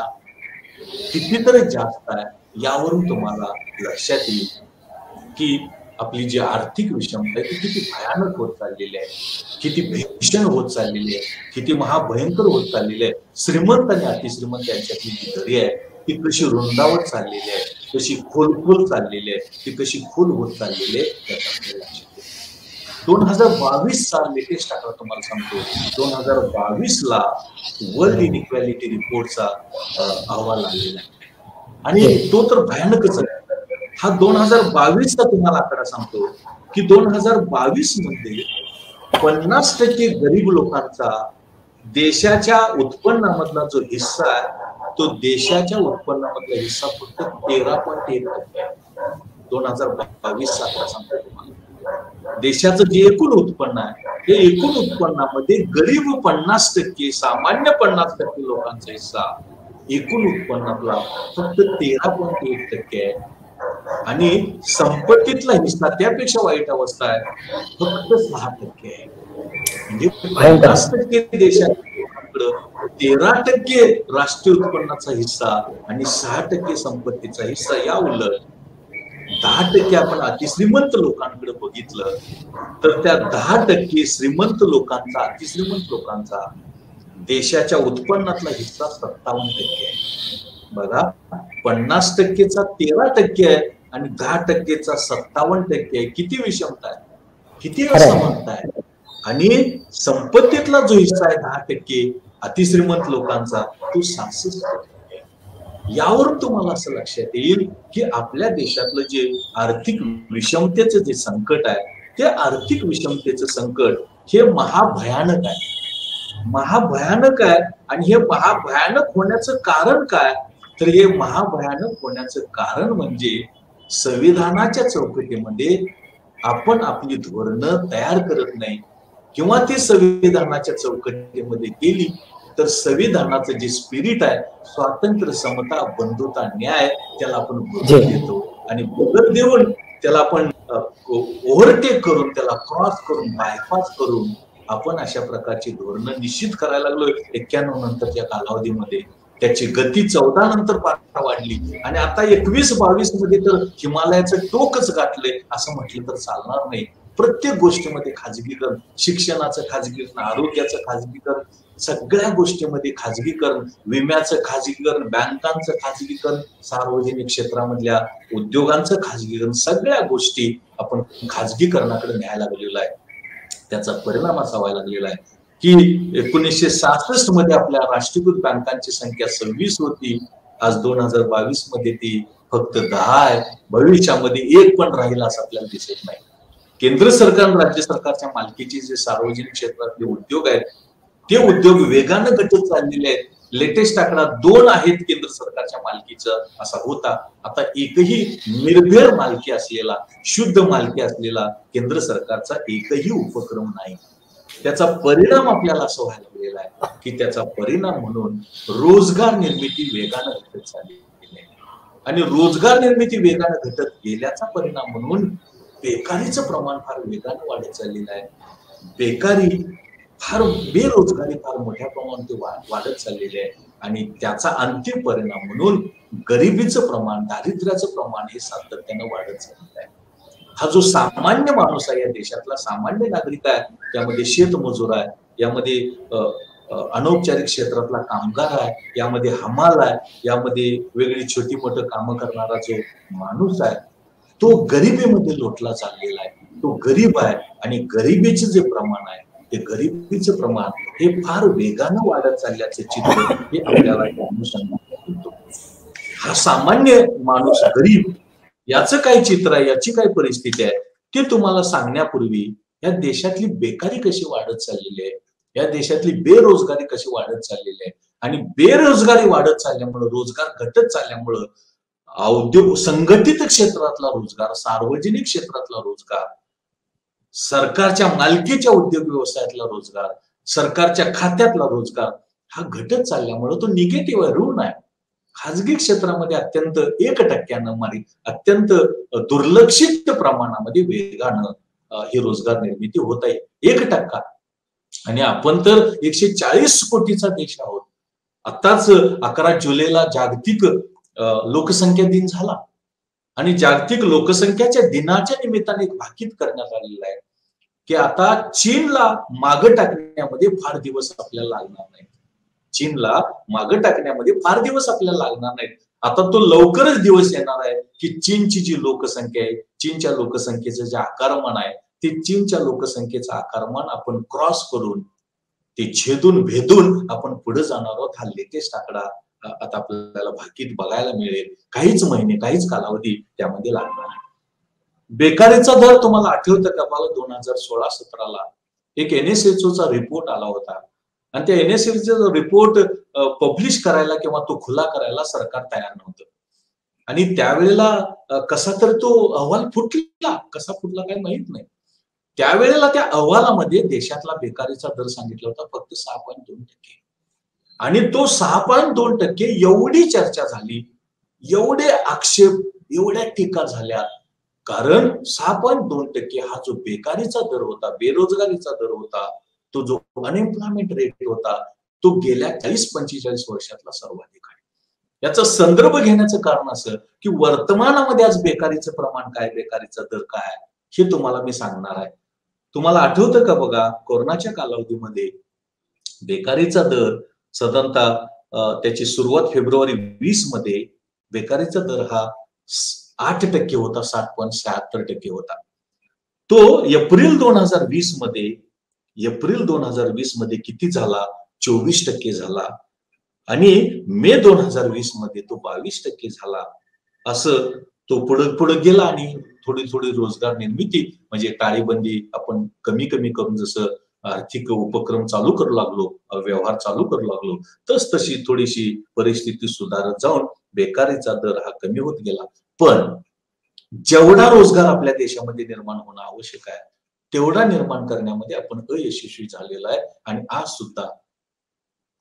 कितीतरी जास्त आहे. यावरून तुम्हाला लक्षात येईल की आपली जी आर्थिक विषमता आहे ती किती भयानक होत चाललेली आहे, किती भीषण होत चाललेली आहे, किती महाभयंकर होत चाललेली आहे. श्रीमंत आणि अतिश्रीमंत यांच्यातली जी दरी आहे ती कशी रुंदावत चाललेली आहे, कशी खोल चाललेली आहे, ती कशी खोल होत चाललेली आहे त्याचा लक्षात येईल. 2022 चा लेटेस्ट आकडा तुम्हाला सांगतो. 2022 ला वर्ल्ड इनइक्वॅलिटी रिपोर्टचा अहवाल आलेला आहे आणि तो तर भयानकच आहे. हा 2022 चा तुम्हाला आकडा सांगतो की 2022 मध्ये 50% गरीब लोकांचा देशाच्या उत्पन्नामधला जो हिस्सा आहे तो देशाच्या उत्पन्नामधला हिस्सा फक्त 13.1% आहे. 2022 चा आकडा सांगतो तुम्हाला. देशाचं जे एकूण उत्पन्न आहे ते एकूण उत्पन्नामध्ये गरीब 50%, सामान्य 50% लोकांचा हिस्सा एकूण उत्पन्नातला फक्त 13.1% आहे आणि संपत्तीतला हिस्सा त्यापेक्षा वाईट अवस्था आहे, फक्त 6% आहे. म्हणजे 50% देशाकडे 13% राष्ट्रीय उत्पन्नाचा हिस्सा आणि 6% संपत्तीचा हिस्सा. या उलट 10% आपण अतिश्रीमंत लोकांकडे बघितलं तर त्या 10% श्रीमंत लोकांचा, अतिश्रीमंत लोकांचा देशाच्या उत्पन्नातला हिस्सा 57% आहे. बघा, 50%चा 13% आहे आणि 10%चा 57% आहे. किती विषमता आहे, किती असमानता आहे. आणि संपत्तीतला जो हिस्सा आहे 10% अतिश्रीमंत लोकांचा तो 66%. यावरून तुम्हाला असं लक्षात येईल की आपल्या देशातलं जे आर्थिक विषमतेचं जे संकट आहे ते आर्थिक विषमतेचं संकट हे महाभयानक आहे, महाभयानक आहे. आणि हे महाभयानक होण्याचं कारण काय, तर हे महाभयानक होण्याचं कारण म्हणजे संविधानाच्या चौकटीमध्ये आपण आपली धोरणं तयार करत नाही किंवा ती संविधानाच्या चौकटीमध्ये गेली तर संविधानाचं जे स्पिरिट आहे, स्वातंत्र्य, समता, बंधुता, न्याय, त्याला आपण देतो आणि बगल देऊन त्याला आपण ओव्हरटेक करून, त्याला क्रॉस करून, बायपास करून आपण अशा प्रकारची धोरणं निश्चित करायला लागलोय 91 नंतरच्या कालावधीमध्ये. त्याची गती 14 नंतर फार वाढली आणि आता 21-22 मध्ये तर हिमालयाचं टोकच गाठलंय असं म्हटलं तर चालणार नाही. प्रत्येक गोष्टीमध्ये खाजगीकरण, शिक्षणाचं खाजगीकरण, आरोग्याचं खाजगीकरण, सगळ्या गोष्टीमध्ये खाजगीकरण, विम्याचं खाजगीकरण, बँकांचं खाजगीकरण, सार्वजनिक क्षेत्रामधल्या उद्योगांचं खाजगीकरण, सगळ्या गोष्टी आपण खाजगीकरणाकडे न्यायला लागलेलो आहे. त्याचा परिणाम असा व्हायला लागलेला आहे की 1966 मध्ये आपल्या राष्ट्रीयकृत बँकांची संख्या 26 होती. आज 2022 मध्ये ती फक्त 10 आहे. भविष्यामध्ये एक पण राहील असं आपल्याला दिसत नाही. केंद्र सरकार, राज्य सरकारच्या मालकीचे जे सार्वजनिक क्षेत्रातले उद्योग आहेत ते उद्योग वेगानं घटत चाललेले आहेत. लेटेस्ट आकडा 2 आहेत केंद्र सरकारच्या मालकीचं असा होता. आता एकही निर्भेळ मालकी असलेला, शुद्ध मालकी असलेला केंद्र सरकारचा एकही उपक्रम नाही. त्याचा परिणाम आपल्याला असं व्हायला लागलेला आहे की त्याचा परिणाम म्हणून रोजगार निर्मिती वेगानं घटत चाललेली आहे आणि रोजगार निर्मिती वेगानं घटत गेल्याचा परिणाम म्हणून बेकारीचं प्रमाण फार वेगानं वाढत चाललेलं आहे. बेकारी फार, बेरोजगारी फार मोठ्या प्रमाणात वाढत चाललेली आहे आणि त्याचा अंतिम परिणाम म्हणून गरिबीचं प्रमाण, दारिद्र्याचं प्रमाण हे सातत्यानं वाढत चाललेलं आहे. हा जो सामान्य माणूस आहे, या देशातला सामान्य नागरिक आहे, त्यामध्ये शेतमजूर आहे, यामध्ये अनौपचारिक क्षेत्रातला कामगार आहे, यामध्ये हमाल आहे, यामध्ये वेगळी छोटी मोठी कामं करणारा जो माणूस आहे तो गरिबीमध्ये लोटला चाललेला आहे. तो गरीब आहे आणि गरिबीचे जे प्रमाण आहे ते गरिबीचं प्रमाण हे फार वेगानं वाढत चालल्याचं चित्र हे आपल्याला अनुषंगाने. हा सामान्य माणूस गरीब याचं काय चित्र आहे, याची काय परिस्थिती आहे ते तुम्हाला सांगण्यापूर्वी या देशातली बेकारी कशी वाढत चाललेली आहे, या देशातली बेरोजगारी कशी वाढत चाललेली आहे आणि बेरोजगारी वाढत चालल्यामुळं, रोजगार घटत चालल्यामुळं औद्योगिक संघटित क्षेत्रातला रोजगार, सार्वजनिक क्षेत्रातला रोजगार, सरकारच्या मालकीच्या उद्योग व्यवसायातला रोजगार, सरकारच्या खात्यातला रोजगार हा घटत चालल्यामुळे तो निगेटिव्ह आहे, ऋण आहे. खाजगी क्षेत्रामध्ये अत्यंत 1% अत्यंत दुर्लक्षित प्रमाणामध्ये वेगानं ही रोजगार निर्मिती होत आहे. 1%. आणि आपण तर 140 कोटीचा देश आहोत. आताच 11 जुलैला जागतिक लोकसंख्या दिन झाला आणि जागतिक लोकसंख्याच्या दिनाच्या निमित्ताने एक भाकीत करण्यात आलेलं आहे की आता चीनला मागे टाकण्यामध्ये फार दिवस आपल्याला लागणार नाहीत. चीनला मागे टाकण्यामध्ये फार दिवस आपल्याला लागणार नाहीत. आता तो लवकरच दिवस येणार आहे की चीनची जी लोकसंख्या आहे, चीनच्या लोकसंख्येचं जे आकारमान आहे ते चीनच्या लोकसंख्येचं आकारमान आपण क्रॉस करून, ते छेदून भेदून आपण पुढे जाणार आहोत. हा लेटेस्ट आकडा आता आपल्याला भाकीत बघायला मिळेल. काहीच महिने, काहीच कालावधी त्यामध्ये लागणार आहे. बेकारीचा दर तुम्हाला आठवतं का बघा, 2016-17ला एक NSHOचा रिपोर्ट आला होता आणि त्या NSHOचा रिपोर्ट पब्लिश करायला किंवा तो खुला करायला सरकार तयार नव्हतं आणि त्यावेळेला कसा तर तो अहवाल फुटला, कसा फुटला काही माहित नाही. त्यावेळेला त्या अहवालामध्ये देशातला बेकारीचा दर सांगितला होता फक्त 6.2% आणि तो 6.2% एवढी चर्चा झाली, एवढे आक्षेप, एवढ्या टीका झाल्या कारण 6.2% हा जो बेकारीचा दर होता, बेरोजगारीचा दर होता, तो जो अनएम्प्लॉयमेंट रेट होता तो गेल्या 40-45 वर्षातला सर्वाधिक आहे. याचा संदर्भ घेण्याचं कारण असं की वर्तमानामध्ये आज बेकारीचं प्रमाण काय, बेकारीचा दर काय हे तुम्हाला मी सांगणार आहे. तुम्हाला आठवतं का बघा, कोरोनाच्या कालावधीमध्ये बेकारीचा दर साधारणतः त्याची सुरुवात फेब्रुवारी 20 मध्ये बेकारीचा दर हा 8% होता, 7.76% होता. तो एप्रिल 2020 मध्ये किती झाला, 24% झाला आणि मे 2020 मध्ये तो 22% झाला. असं तो पुढे गेला आणि थोडी रोजगार निर्मिती म्हणजे टाळेबंदी आपण कमी करून जसं आर्थिक उपक्रम चालू करू लागलो, व्यवहार चालू करू लागलो, तशी थोडीशी परिस्थिती सुधारत जाऊन बेकारीचा दर हा कमी होत गेला. पण जेवढा रोजगार आपल्या देशामध्ये निर्माण होणं आवश्यक आहे तेवढा निर्माण करण्यामध्ये आपण अयशस्वी झालेला आहे आणि आज सुद्धा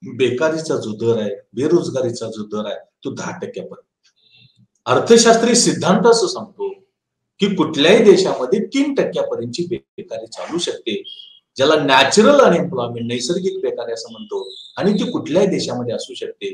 बेकारीचा जो दर आहे, बेरोजगारीचा जो दर आहे तो 10% पर्यंत. अर्थशास्त्री सिद्धांत असं सांगतो की कुठल्याही देशामध्ये 3% बेकारी चालू शकते, ज्याला नॅचरल अनएम्प्लॉयमेंट, नैसर्गिक बेकारी असं म्हणतो, आणि ती कुठल्याही देशामध्ये असू शकते.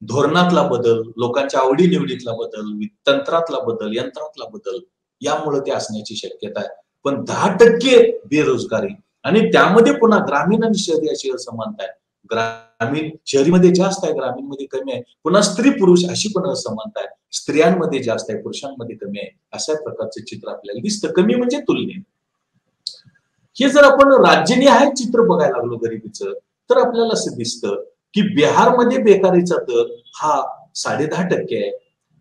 धोरणातला बदल, लोकांच्या आवडीनिवडीतला बदल, तंत्रातला बदल, यंत्रातला बदल, यामुळे ते असण्याची शक्यता आहे. पण 10% बेरोजगारी, आणि त्यामध्ये पुन्हा ग्रामीण आणि शहरी अशी असमानता आहे. ग्रामीण शहरीमध्ये जास्त आहे, ग्रामीणमध्ये कमी आहे. पुन्हा स्त्री पुरुष अशी पण असमानता आहे. स्त्रियांमध्ये जास्त आहे, पुरुषांमध्ये कमी आहे. अशा प्रकारचं चित्र आपल्याला दिसतं. कमी म्हणजे तुलनेत. हे जर आपण राज्यनिहाय चित्र बघायला लागलो गरिबीचं, तर आपल्याला असं दिसतं की बिहारमध्ये बेकारीचा दर हा 10.5% आहे,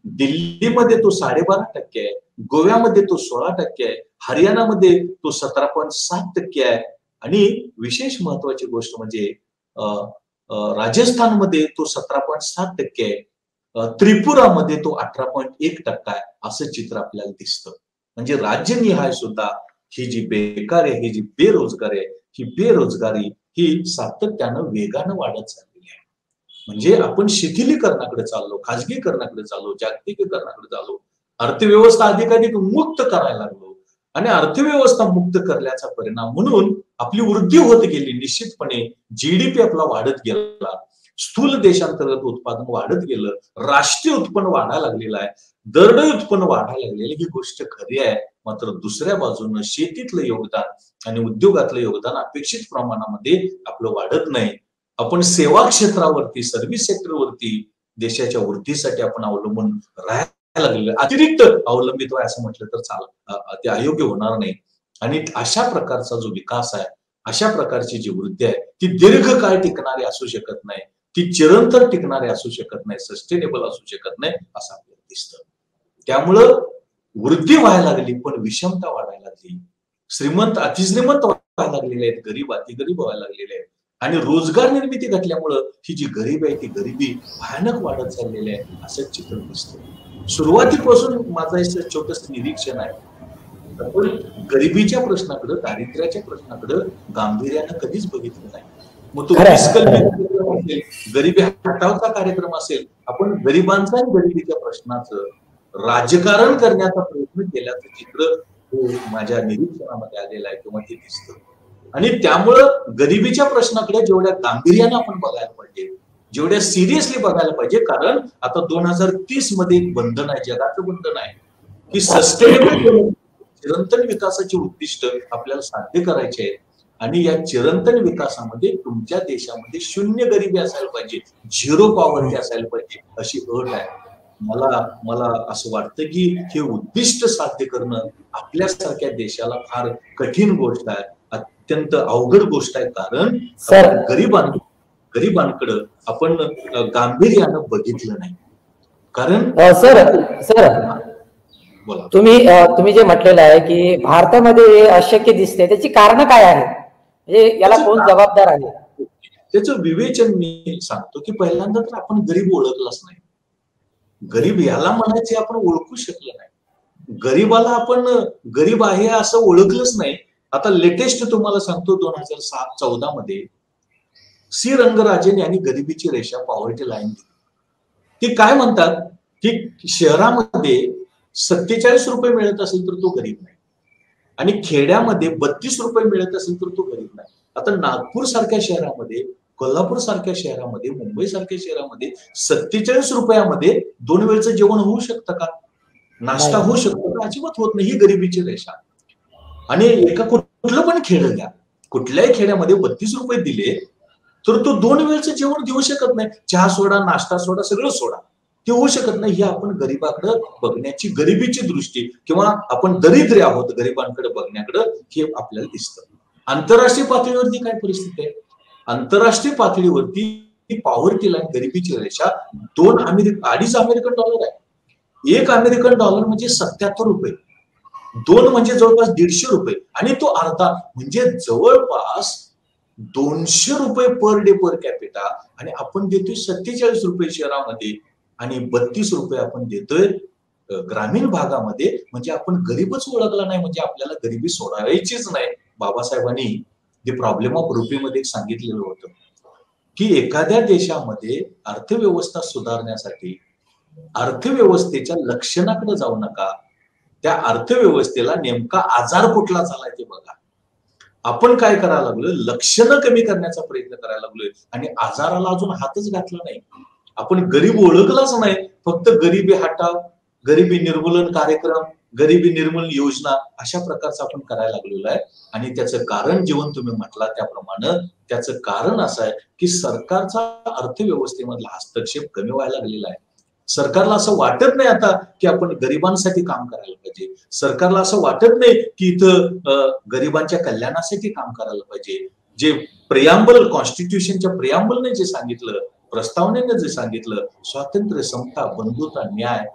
दिल्लीमध्ये तो 12.5% आहे, गोव्यामध्ये तो 16% आहे, हरियाणामध्ये तो 17.7% आहे, आणि विशेष महत्वाची गोष्ट म्हणजे राजस्थानमध्ये तो 17.7% आहे, त्रिपुरामध्ये तो 18.1% आहे. असं चित्र आपल्याला दिसतं. म्हणजे राज्यनिहाय सुद्धा ही जी बेकार आहे, ही जी बेरोजगारी आहे, ही बेरोजगारी ही सातत्यानं वेगानं वाढत चाललेली आहे. म्हणजे आपण शिथिलीकरणाकडे चाललो, खाजगीकरणाकडे चाललो, जागतिकीकरणाकडे चाललो, अर्थव्यवस्था अधिकाधिक मुक्त करायला लागलो, आणि अर्थव्यवस्था मुक्त करण्याचा परिणाम म्हणून आपली वृद्धी होत गेली. निश्चितपणे जीडीपी आपला वाढत गेला, स्थूल देशांतर्गत उत्पादन वाढत गेलं, राष्ट्रीय उत्पन्न वाढायला लागलेलं आहे, दरडोई उत्पन्न वाढायला लागलेलं, ही गोष्ट खरी आहे. मात्र दुसऱ्या बाजूनं शेतीतलं योगदान आणि उद्योगातलं योगदान अपेक्षित प्रमाणामध्ये आपलं वाढत नाही. आपण सेवा क्षेत्रावरती, सर्व्हिस सेक्टरवरती देशाच्या वृद्धीसाठी आपण अवलंबून राहायला लागलेलं, अतिरिक्त अवलंबित्व आहे असं म्हटलं तर ते अयोग्य होणार नाही. आणि अशा प्रकारचा जो विकास आहे, अशा प्रकारची जी वृद्धी आहे, ती दीर्घकाळ टिकणारी असू शकत नाही, ती चिरंतर टिकणारी असू शकत नाही, सस्टेनेबल असू शकत नाही, असं आपल्याला दिसतं. त्यामुळं वृद्धी व्हायला लागली, पण विषमता वाढायला लागली. श्रीमंत अतिश्रीमंत व्हायला लागलेले आहेत, गरीब अतिगरीब व्हायला लागलेले आहेत, आणि रोजगार निर्मिती घटल्यामुळं ही जी गरीब आहे ती गरिबी भयानक वाढत चाललेली आहे, असं चित्र दिसतं. सुरुवातीपासून माझं एक छोटस निरीक्षण आहे, आपण गरिबीच्या प्रश्नाकडे, दारिद्र्याच्या प्रश्नाकडे गांभीर्यानं कधीच बघितलं नाही. मग तो असेल, गरिबी हटावचा कार्यक्रम असेल, आपण गरिबांचा आणि गरिबीच्या प्रश्नाचं राजकारण करण्याचा प्रयत्न केल्याचं चित्र माझ्या निरीक्षणामध्ये आलेलं आहे किंवा ते दिसतं. आणि त्यामुळं गरिबीच्या प्रश्नाकडे जेवढ्या गांभीर्यानं आपण बघायला पाहिजे, जेवढ्या सिरियसली बघायला पाहिजे, कारण आता 2030 मध्ये एक बंधन आहे, जगाचं बंधन आहे की सस्टेनेबल चिरंतन विकासाची उद्दिष्ट आपल्याला साध्य करायचे आहेत. आणि या चिरंतन विकासामध्ये तुमच्या देशामध्ये शून्य गरिबी असायला पाहिजे, झिरो पॉवर्टी असायला पाहिजे, अशी अट आहे. मला असं वाटतं की हे उद्दिष्ट साध्य करणं आपल्यासारख्या देशाला फार कठीण गोष्ट आहे, अत्यंत अवघड गोष्ट आहे, कारण गरिबांकडे आपण गांभीर्यानं बघितलं नाही. कारण सर तुम्ही जे म्हटलेलं आहे की भारतामध्ये हे अशक्य दिसते, त्याची कारण काय आहे, म्हणजे याला कोण जबाबदार आहे? त्याचं विवेचन मी सांगतो की पहिल्यांदा तर आपण गरीब ओळखलाच नाही. गरीब याला म्हणायचे आपण ओळखू शकलो नाही. गरीबाला आपण गरीब आहे असं ओळखलंच नाही. आता लेटेस्ट तुम्हाला सांगतो, 2014 मध्ये सी रंगराजन यांनी गरिबीची रेषा, पॉवर्टी लाईन दिली. ती काय म्हणतात की शहरामध्ये 47 रुपये मिळत असेल तर तो गरीब नाही, आणि खेड्यामध्ये 32 रुपये मिळत असेल तर तो गरीब नाही. आता नागपूर सारख्या शहरामध्ये, कोल्हापूर सारख्या शहरामध्ये, मुंबई सारख्या शहरामध्ये 47 रुपयामध्ये 2 वेळचं जेवण होऊ शकतं का? नाश्ता होऊ शकतो का? अजिबात होत नाही. ही गरिबीची रेषा. आणि एका कुठलं पण खेड घ्या, कुठल्याही खेड्यामध्ये 32 रुपये दिले तर तो 2 वेळचं जेवण घेऊ शकत नाही. चहा सोडा, नाश्ता सोडा, सगळं सोडा, ते होऊ शकत नाही. ही आपण गरिबाकडे बघण्याची, गरिबीची दृष्टी, किंवा आपण दरिद्री आहोत गरिबांकडे बघण्याकडे, हे आपल्याला दिसतं. आंतरराष्ट्रीय पातळीवरती काय परिस्थिती आहे? आंतरराष्ट्रीय पातळीवरती पॉवर्टी लाईन, गरिबीची रेषा 2.5 अमेरिकन डॉलर आहे. 1 अमेरिकन डॉलर म्हणजे 77 रुपये, 2 म्हणजे जवळपास 150 रुपये, आणि तो अर्धा म्हणजे जवळपास 200 रुपये पर डे पर कॅपिटा. आणि आपण देतोय 47 रुपये शहरामध्ये, आणि 32 रुपये आपण देतोय ग्रामीण भागामध्ये. म्हणजे आपण गरीबच ओळखला नाही, म्हणजे आपल्याला गरिबी सोडायचीच नाही. बाबासाहेबांनी जे प्रॉब्लेम ऑफ रुपीमध्ये सांगितलेलं होतं की एखाद्या देशामध्ये अर्थव्यवस्था सुधारण्यासाठी अर्थव्यवस्थेच्या लक्षणाकडे जाऊ नका, त्या अर्थव्यवस्थेला नेमका आजार कुठला झालाय ते बघा. आपण काय करायला लागलोय, लक्षणं कमी करण्याचा प्रयत्न करायला लागलोय आणि आजाराला अजून हातच घातला नाही. आपण गरीब ओळखलाच नाही, फक्त गरिबी हटाव, गरिबी निर्मूलन कार्यक्रम, गरिबी निर्मूलन योजना अशा प्रकारचं आपण करायला लागलेलो आहे. आणि त्याचं कारण जेवण तुम्ही म्हटला त्याप्रमाणे त्याचं कारण असं आहे की सरकारचा अर्थव्यवस्थेमधला हस्तक्षेप कमी व्हायला लागलेला आहे. सरकारला असं वाटत नाही आता की आपण गरिबांसाठी काम करायला पाहिजे. सरकारला असं वाटत नाही की इथं गरिबांच्या कल्याणासाठी काम करायला पाहिजे. जे प्रियांबल, कॉन्स्टिट्यूशनच्या प्रियांबलने जे सांगितलं, प्रस्तावनेने जे सांगितलं, स्वातंत्र्य, समता, बंधुता, न्याय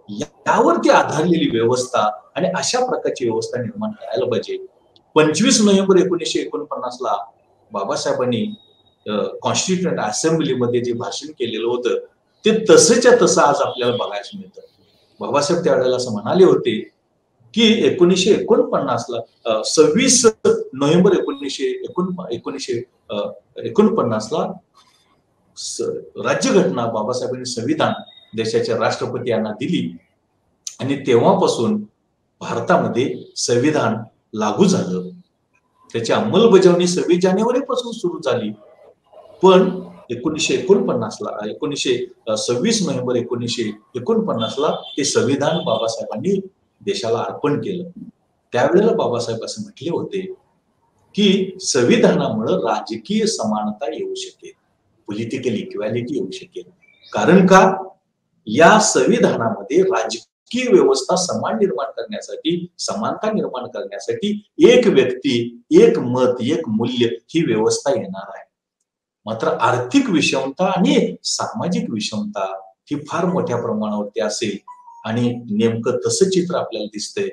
यावरती आधारलेली व्यवस्था आणि अशा प्रकारची व्यवस्था निर्माण करायला पाहिजे. 25 नोव्हेंबर 1949 ला बाबासाहेबांनी कॉन्स्टिट्यूंट असेंब्लीमध्ये जे भाषण केलेलं होतं ते तसंच्या तसं आज आपल्याला बघायला मिळतं. बाबासाहेब त्यावेळेला असं म्हणाले होते की 1949 ला 26 नोव्हेंबर 1949 ला राज्यघटना बाबासाहेबांनी संविधान देशाच्या राष्ट्रपती यांना दिली आणि तेव्हापासून भारतामध्ये संविधान लागू झालं. त्याची अंमलबजावणी 26 जानेवारी पासून सुरू झाली. पण 1949 ला 26 नोव्हेंबर 1949 ला ते संविधान बाबासाहेबांनी देशाला अर्पण केलं. त्यावेळेला बाबासाहेब असं म्हटले होते की संविधानामुळे राजकीय समानता येऊ शकेल, पॉलिटिकल इक्वॅलिटी येऊ शकेल. कारण का, या संविधानामध्ये राजकीय व्यवस्था समान निर्माण करण्यासाठी, समानता निर्माण करण्यासाठी एक व्यक्ती, एक मत, एक मूल्य ही व्यवस्था येणार आहे. मात्र आर्थिक विषमता आणि सामाजिक विषमता ही फार मोठ्या प्रमाणावरती असेल आणि नेमकं तसं चित्र आपल्याला दिसतंय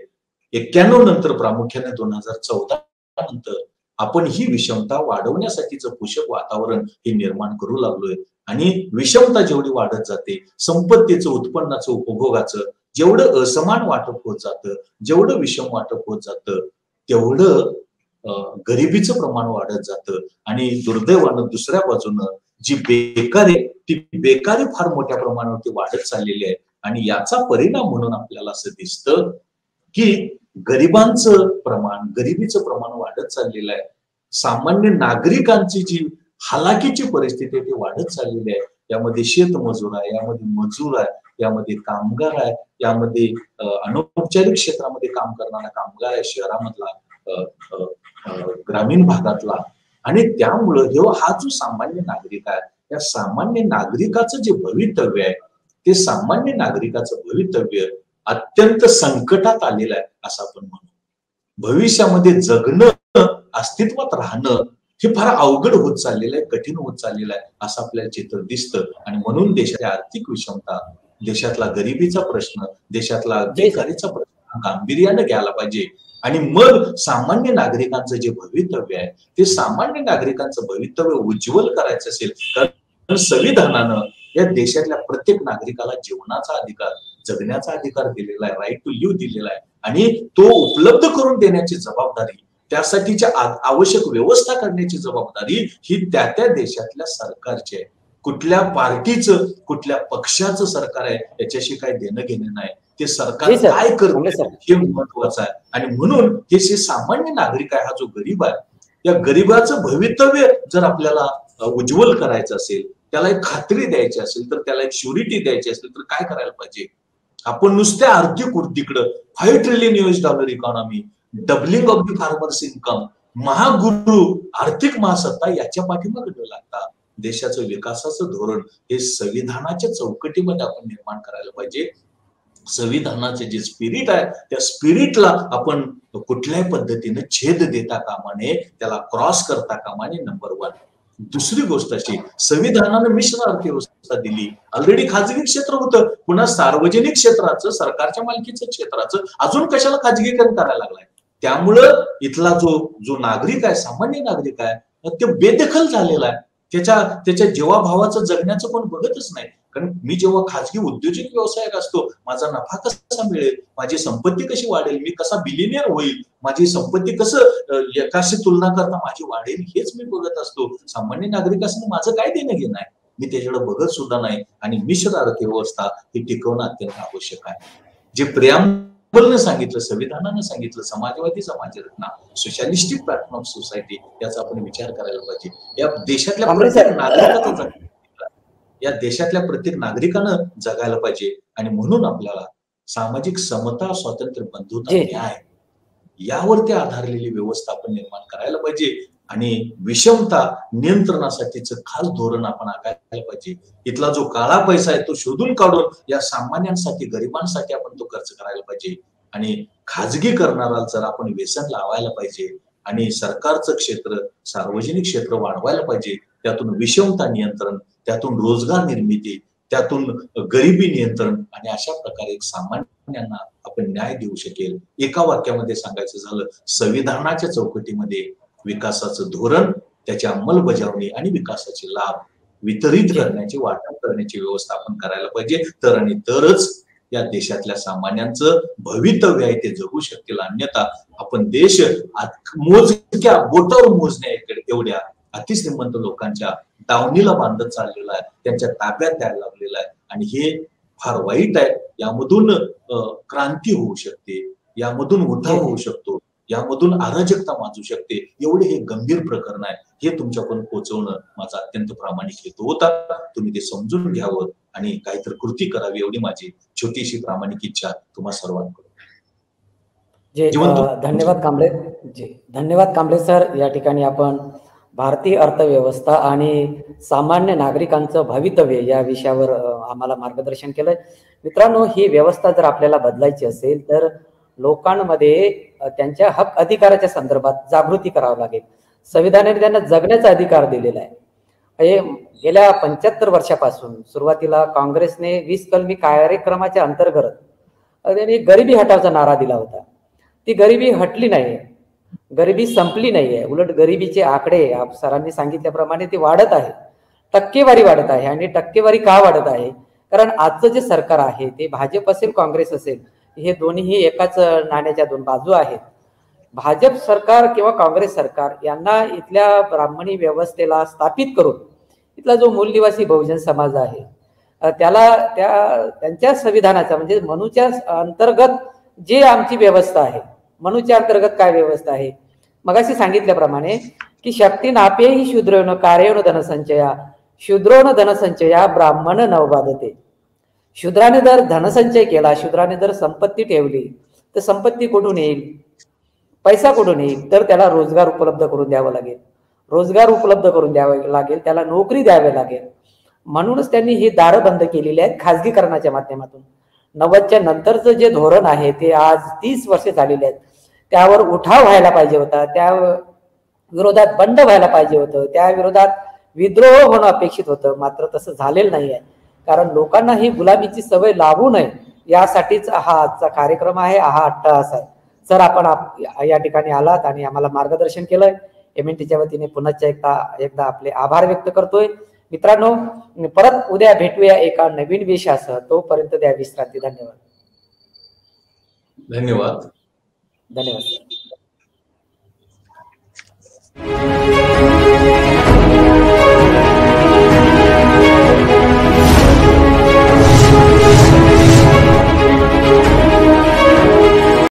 91 नंतर, प्रामुख्याने 2014 नंतर आपण ही विषमता वाढवण्यासाठीचं पोषक वातावरण हे निर्माण करू लागलोय. आणि विषमता जेवढी वाढत जाते, संपत्तीचं, उत्पन्नाचं, उपभोगाचं जेवढं असमान वाटप होत जातं, जेवढं विषम वाटप होत जातं, तेवढं गरिबीचं प्रमाण वाढत जातं. आणि दुर्दैवानं दुसऱ्या बाजूनं जी बेकारी, ती बेकारी फार मोठ्या प्रमाणावरती वाढत चाललेली आहे. आणि याचा परिणाम म्हणून आपल्याला असं दिसतं की गरिबांचं प्रमाण, गरिबीचं प्रमाण वाढत चाललेलं आहे. सामान्य नागरिकांची जी हालाकीची परिस्थिती ती वाढत चाललेली आहे. यामध्ये शेतमजूर आहे, यामध्ये मजूर आहे, यामध्ये कामगार आहे, यामध्ये अनौपचारिक क्षेत्रामध्ये काम करणारा कामगार आहे, शहरामधला, ग्रामीण भागातला. आणि त्यामुळं हा जो सामान्य नागरिक आहे, या सामान्य नागरिकाचं जे भवितव्य आहे, ते सामान्य नागरिकाचं भवितव्य अत्यंत संकटात आलेलं आहे असं आपण म्हणू. भविष्यामध्ये जगणं, अस्तित्वात राहणं हे फार अवघड होत चाललेलं आहे, कठीण होत चाललेलं आहे असं आपल्याला चित्र दिसतं. आणि म्हणून देशाची आर्थिक विषमता, देशातला गरिबीचा प्रश्न, देशातला बेकारीचा प्रश्न गांभीर्याने घ्यायला पाहिजे. आणि मग सामान्य नागरिकांचं जे भवितव्य आहे, ते सामान्य नागरिकांचं भवितव्य उज्ज्वल करायचं असेल, कारण संविधानानं या देशातल्या प्रत्येक नागरिकाला जीवनाचा अधिकार, जगण्याचा अधिकार दिलेला आहे, राईट टू लिव्ह दिलेला आहे. आणि तो उपलब्ध करून देण्याची जबाबदारी, त्यासाठीच्या आवश्यक व्यवस्था करण्याची जबाबदारी ही त्या त्या देशातल्या सरकारची आहे. कुठल्या पार्टीचं, कुठल्या पक्षाचं सरकार आहे याच्याशी काही देणं घेणं नाही. ते सरकार काय करतं हे महत्वाचं आहे. आणि म्हणून हे जे सामान्य नागरिक आहे, हा जो गरीब आहे, या गरीबाचं भवितव्य जर आपल्याला उज्ज्वल करायचं असेल, त्याला एक खात्री द्यायची असेल, तर त्याला एक श्युरिटी द्यायची असेल, तर काय करायला पाहिजे? आपण नुसत्या आर्थिक वृद्धीकडं, $5 trillion economy, doubling of the farmers income, महागुरु, आर्थिक महासत्ता याच्या पाठीमागे लागतात. देशाचं विकासाचं धोरण हे संविधानाच्या चौकटीमध्ये आपण निर्माण करायला पाहिजे. संविधानाचे जे स्पिरिट आहे, त्या स्पिरिटला आपण कुठल्याही पद्धतीने छेद देता कामा नये, त्याला क्रॉस करता कामा नये. नंबर 1. दुसरी गोष्ट अशी, संविधानानं मिश्र अर्थव्यवस्था दिली. ऑलरेडी खाजगी क्षेत्र होतं, पुन्हा सार्वजनिक क्षेत्राचं, सरकारच्या मालकीचं क्षेत्राचं अजून कशाला खाजगीकरण करायला लागलाय? त्यामुळं इथला जो नागरिक आहे, सामान्य नागरिक आहे, ते बेदखल झालेला आहे. त्याच्या जीवाभावाचं जगण्याचं कोण बघतच नाही. कारण मी जेव्हा खाजगी उद्योजक व्यवसायक असतो, माझा नफा कसा मिळेल, माझी संपत्ती कशी वाढेल, मी कसा बिलिनियर होईल, माझी संपत्ती कसं एकाशी तुलना करता माझी वाढेल, हेच मी बघत असतो. सामान्य नागरिक असणं माझं काय देणं घेणं आहे? मी त्याच्याकडे बघत सुद्धा नाही. आणि मिश्र अर्थव्यवस्था ही टिकवणं अत्यंत आवश्यक आहे. जे प्रियांबलने सांगितलं, संविधानानं सांगितलं, समाजवादी समाजरत्ना, सोशलिस्टिक प्लॅटफॉर्म ऑफ सोसायटी, याचा आपण विचार करायला पाहिजे. या देशातल्या प्रत्येक नागरिकाचा या देशातल्या प्रत्येक नागरिकानं जगायला पाहिजे. आणि म्हणून आपल्याला सामाजिक समता, स्वातंत्र्य, बंधुता, न्याय यावरती आधारलेली व्यवस्था आपण निर्माण करायला पाहिजे. आणि विषमता नियंत्रणासाठीचं खास धोरण आपण आखायला पाहिजे. इथला जो काळा पैसा आहे तो शोधून काढून या सामान्यांसाठी, गरिबांसाठी आपण तो खर्च करायला पाहिजे. आणि खाजगीकरणाला जर आपण व्यसन लावायला पाहिजे. आणि सरकारचं क्षेत्र, सार्वजनिक क्षेत्र वाढवायला पाहिजे. त्यातून विषमता नियंत्रण, त्यातून रोजगार निर्मिती, त्यातून गरिबी नियंत्रण, आणि अशा प्रकारे एक सामान्यांना आपण न्याय देऊ शकेल. एका वाक्यामध्ये सांगायचं झालं, संविधानाच्या चौकटीमध्ये विकासाचं धोरण, त्याची अंमलबजावणी आणि विकासाचे लाभ वितरित करण्याची, वाटप करण्याची व्यवस्था आपण करायला पाहिजे. तर आणि तरच या देशातल्या सामान्यांचं भवितव्य आहे ते जगू शकतील. अन्यथा आपण देश मोजक्या बोटावर मोजण्या एवढ्या अतिश्रीमंत लोकांच्या दावणीला बांधत चाललेला आहे, त्यांच्या ताब्यात द्यायला लागलेला आहे. आणि हे फार वाईट आहे. यामधून क्रांती होऊ शकते, यामधून उठाव होऊ शकतो, यामधून अराजकता माजू शकते. एवढे हे गंभीर प्रकरण आहे. हे तुमच्याकडून पोहोचवणं माझा अत्यंत प्रामाणिक हेतू होता. तुम्ही ते समजून घ्यावं आणि काहीतरी कृती करावी, एवढी माझी छोटीशी प्रामाणिक इच्छा तुम्हा सर्वांकडून. धन्यवाद कांबळे. धन्यवाद कांबळे सर. या ठिकाणी आपण भारतीय अर्थव्यवस्था आणि सामान्य नागरिकांचं भवितव्य या विषयावर आम्हाला मार्गदर्शन केलंय. मित्रांनो, ही व्यवस्था जर आपल्याला बदलायची असेल तर लोकांमध्ये त्यांच्या हक अधिकाराच्या संदर्भात जागृती करावी लागेल. संविधानाने त्यांना जगण्याचा अधिकार दिलेला आहे. गेल्या 75 वर्षापासून सुरुवातीला काँग्रेसने 20 कलमी कार्यक्रमाच्या अंतर्गत त्यांनी गरिबी हटावचा नारा दिला होता. ती गरिबी हटली नाही, गरिबी संपली नाहीये. उलट गरिबीचे आकडे सरांनी सांगितल्याप्रमाणे ते वाढत आहे, टक्केवारी वाढत आहे. आणि टक्केवारी का वाढत आहे? कारण आजचं जे सरकार आहे ते भाजप असेल काँग्रेस असेल, हे दोन्ही एकाच नाण्याच्या दोन बाजू आहेत. भाजप सरकार किंवा काँग्रेस सरकार यांना इथल्या ब्राह्मणी व्यवस्थेला स्थापित करून इथला जो मूलनिवासी बहुजन समाज आहे त्याला त्यांच्या संविधानाचा म्हणजे मनूच्या अंतर्गत जे आमची व्यवस्था आहे, मनूच्या अंतर्गत काय व्यवस्था आहे, मगाशी सांगितल्याप्रमाणे की शक्ती नापे ही शूद्रोन कार्योन धनसंचया, शूद्रोन धनसंचया ब्राह्मण नवबाधते. शूद्राने जर धनसंचय केला, शूद्राने जर संपत्ती ठेवली तर संपत्ती कुठून येईल, पैसा कुठून येईल? तर त्याला रोजगार उपलब्ध करून द्यावा लागेल, रोजगार उपलब्ध करून द्यावे लागेल, त्याला नोकरी द्यावी लागेल. म्हणूनच त्यांनी ही दारं बंद केलेली आहेत खाजगीकरणाच्या माध्यमातून. 90च्या नंतरचं जे धोरण आहे ते आज 30 वर्षे झालेले आहेत. त्यावर उठाव व्हायला पाहिजे होता, त्या विरोधात बंड व्हायला पाहिजे होतं, त्या विरोधात विद्रोह होणं अपेक्षित होतं. मात्र तसं झालेलं नाही आहे. कारण लोकांना ही गुलामीची सवय लागू नये यासाठीच हा आजचा कार्यक्रम आहे, हा अट्टहास आहे. सर, आपण या ठिकाणी आलात आणि आम्हाला मार्गदर्शन केलंय. MNTच्या वतीने पुन्हा एकदा आपले आभार व्यक्त करतोय. मित्रांनो, परत उद्या भेटूया एका नवीन विषयासह. तोपर्यंत द्या विश्रांती. धन्यवाद. धन्यवाद. धन्यवाद.